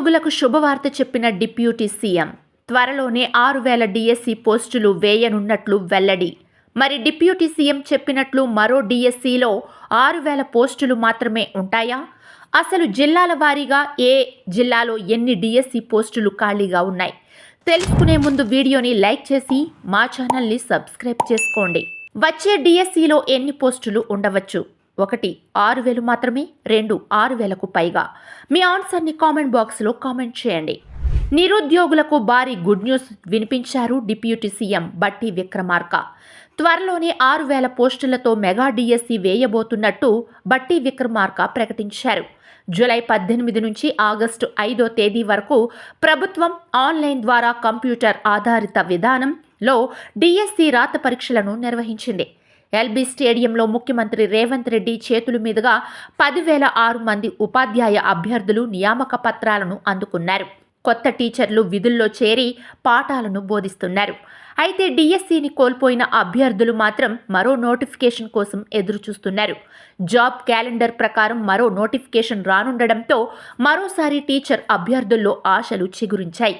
నిరుద్యోగులకు శుభవార్త చెప్పిన డిప్యూటీ సీఎం. త్వరలోనే 6,000 డిఎస్సి పోస్టులు వేయనున్నట్లు వెల్లడి. మరి డిప్యూటీ సీఎం చెప్పినట్లు మరో డిఎస్సిలో 6,000 పోస్టులు మాత్రమే ఉంటాయా? అసలు జిల్లాల వారీగా ఏ జిల్లాలో ఎన్ని డిఎస్సి పోస్టులు ఖాళీగా ఉన్నాయి? తెలుసుకునే ముందు వీడియోని లైక్ చేసి మా ఛానల్ని సబ్స్క్రైబ్ చేసుకోండి. వచ్చే డిఎస్సిలో ఎన్ని పోస్టులు ఉండవచ్చు? 1 6,000 మాత్రమే, 2 6,000కు పైగా. మీ ఆన్సర్ని కామెంట్ బాక్స్లో కామెంట్ చేయండి. నిరుద్యోగులకు భారీ గుడ్ న్యూస్ వినిపించారు డిప్యూటీ సీఎం బట్టి విక్రమార్క. త్వరలోనే 6,000 పోస్టులతో మెగా డిఎస్సి వేయబోతున్నట్టు బట్టి విక్రమార్క ప్రకటించారు. జూలై 18 నుంచి ఆగస్టు 5వ తేదీ వరకు ప్రభుత్వం ఆన్లైన్ ద్వారా కంప్యూటర్ ఆధారిత విధానంలో డిఎస్సి రాత పరీక్షలను నిర్వహించింది. ఎల్బీ స్టేడియంలో ముఖ్యమంత్రి రేవంత్ రెడ్డి చేతుల మీదుగా 10,006 మంది ఉపాధ్యాయ అభ్యర్థులు నియామక పత్రాలను అందుకున్నారు. కొత్త టీచర్లు విధుల్లో చేరి పాఠాలను బోధిస్తున్నారు. అయితే డిఎస్సిని కోల్పోయిన అభ్యర్థులు మాత్రం మరో నోటిఫికేషన్ కోసం ఎదురుచూస్తున్నారు. జాబ్ క్యాలెండర్ ప్రకారం మరో నోటిఫికేషన్ రానుండడంతో మరోసారి టీచర్ అభ్యర్థుల్లో ఆశలు చిగురించాయి.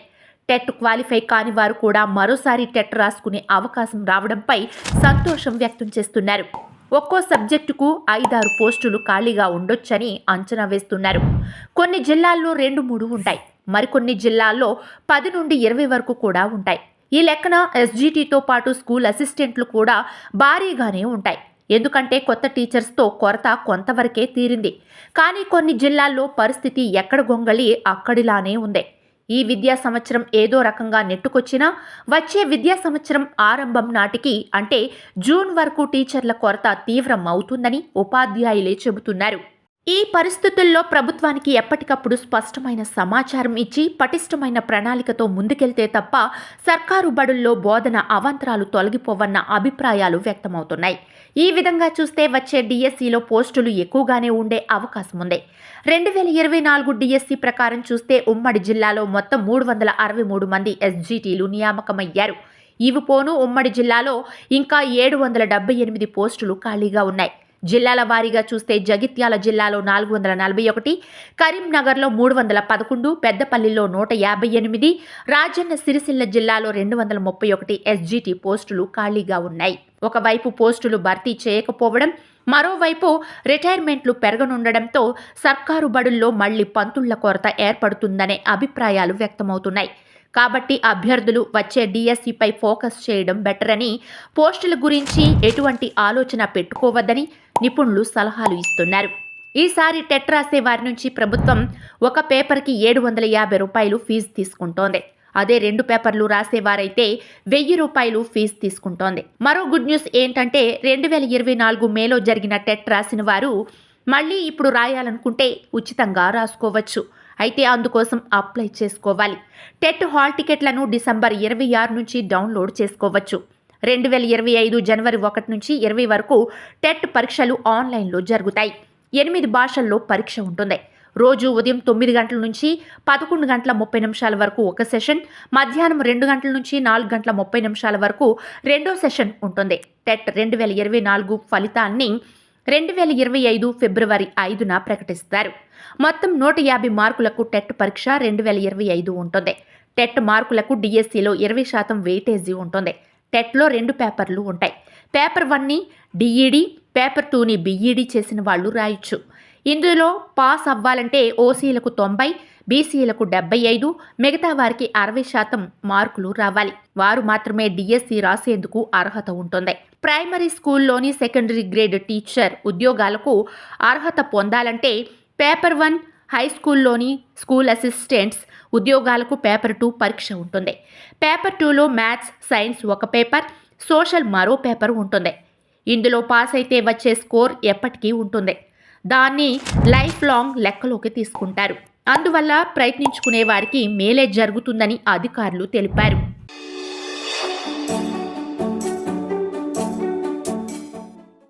టెట్ క్వాలిఫై కాని వారు కూడా మరోసారి టెట్ రాసుకునే అవకాశం రావడంపై సంతోషం వ్యక్తం చేస్తున్నారు. ఒక్కో సబ్జెక్టుకు 5-6 పోస్టులు ఖాళీగా ఉండొచ్చని అంచనా వేస్తున్నారు. కొన్ని జిల్లాల్లో 2-3 ఉంటాయి. మరికొన్ని జిల్లాల్లో 10 నుండి 20 వరకు కూడా ఉంటాయి. ఈ లెక్కన ఎస్జీటీతో పాటు స్కూల్ అసిస్టెంట్లు కూడా భారీగానే ఉంటాయి. ఎందుకంటే కొత్త టీచర్స్తో కొరత కొంతవరకే తీరింది. కానీ కొన్ని జిల్లాల్లో పరిస్థితి ఎక్కడ గొంగళి అక్కడిలానే ఉంది. ఈ విద్యా సంవత్సరం ఏదో రకంగా నెట్టుకొచ్చినా వచ్చే విద్యా సంవత్సరం ఆరంభం నాటికి అంటే జూన్ వరకు టీచర్ల కొరత తీవ్రం అవుతుందని ఉపాధ్యాయులే చెబుతున్నారు. ఈ పరిస్థితుల్లో ప్రభుత్వానికి ఎప్పటికప్పుడు స్పష్టమైన సమాచారం ఇచ్చి పటిష్టమైన ప్రణాళికతో ముందుకెళ్తే తప్ప సర్కారు బడుల్లో బోధన అవాంతరాలు తొలగిపోవన్న అభిప్రాయాలు వ్యక్తమవుతున్నాయి. ఈ విధంగా చూస్తే వచ్చే డిఎస్సిలో పోస్టులు ఎక్కువగానే ఉండే అవకాశం ఉంది. 2024 డిఎస్సి ప్రకారం చూస్తే ఉమ్మడి జిల్లాలో మొత్తం 363 మంది ఎస్జీటీలు నియామకమయ్యారు. ఇవి పోను ఉమ్మడి జిల్లాలో ఇంకా 778 పోస్టులు ఖాళీగా ఉన్నాయి. జిల్లాల వారీగా చూస్తే జగిత్యాల జిల్లాలో 441, కరీంనగర్లో 311, పెద్దపల్లిలో 158, రాజన్న సిరిసిల్ల జిల్లాలో 231 ఎస్జీటీ పోస్టులు ఖాళీగా ఉన్నాయి. ఒకవైపు పోస్టులు భర్తీ చేయకపోవడం, మరోవైపు రిటైర్మెంట్లు పెరగనుండడంతో సర్కారు బడుల్లో మళ్లీ పంతుళ్ల కొరత ఏర్పడుతుందనే అభిప్రాయాలు వ్యక్తమవుతున్నాయి. కాబట్టి అభ్యర్థులు వచ్చే డిఎస్సిపై ఫోకస్ చేయడం బెటర్ అని, పోస్టుల గురించి ఎటువంటి ఆలోచన పెట్టుకోవద్దని నిపుణులు సలహాలు ఇస్తున్నారు. ఈసారి టెట్ రాసే వారి నుంచి ప్రభుత్వం ఒక పేపర్కి 750 రూపాయలు ఫీజు తీసుకుంటోంది. అదే 2 పేపర్లు రాసేవారైతే 1,000 రూపాయలు ఫీజు తీసుకుంటోంది. మరో గుడ్ న్యూస్ ఏంటంటే 2024 మేలో జరిగిన టెట్ రాసిన వారు మళ్ళీ ఇప్పుడు రాయాలనుకుంటే ఉచితంగా రాసుకోవచ్చు. అయితే అందుకోసం అప్లై చేసుకోవాలి. టెట్ హాల్ టికెట్లను డిసెంబర్ 26 నుంచి డౌన్లోడ్ చేసుకోవచ్చు. 2025 జనవరి 1 నుంచి 20 వరకు టెట్ పరీక్షలు ఆన్లైన్లో జరుగుతాయి. 8 భాషల్లో పరీక్ష ఉంటుంది. రోజు ఉదయం 9 గంటల నుంచి 11 గంటల 30 నిమిషాల వరకు ఒక సెషన్, మధ్యాహ్నం 2 గంటల నుంచి 4 గంటల 30 నిమిషాల వరకు రెండో సెషన్ ఉంటుంది. టెట్ 2024 ఫలితాన్ని 2025 ఫిబ్రవరి 5న ప్రకటిస్తారు. మొత్తం 150 మార్కులకు టెట్ పరీక్ష 2025 ఉంటుంది. టెట్ మార్కులకు డిఎస్సిలో 20% వెయిటేజీ ఉంటుంది. టెట్లో 2 పేపర్లు ఉంటాయి. పేపర్ 1ని డిఈడి, పేపర్ 2ని బిఈడి చేసిన వాళ్ళు రాయొచ్చు. ఇందులో పాస్ అవ్వాలంటే ఓసీలకు 90, బీసీలకు 75, మిగతా వారికి 60% మార్కులు రావాలి. వారు మాత్రమే డిఎస్సి రాసేందుకు అర్హత ఉంటుంది. ప్రైమరీ స్కూల్లోని సెకండరీ గ్రేడ్ టీచర్ ఉద్యోగాలకు అర్హత పొందాలంటే పేపర్ 1, హై స్కూల్లోని స్కూల్ అసిస్టెంట్స్ ఉద్యోగాలకు పేపర్ 2 పరీక్ష ఉంటుంది. పేపర్ 2లో మ్యాథ్స్, సైన్స్ ఒక పేపర్, సోషల్ మరో పేపర్ ఉంటుంది. ఇందులో పాస్ అయితే వచ్చే స్కోర్ ఎప్పటికీ ఉంటుంది. దాన్ని లైఫ్ లాంగ్ లెక్కలోకి తీసుకుంటారు. అందువల్ల ప్రయత్నించుకునే వారికి మేలే జరుగుతుందని అధికారులు తెలిపారు.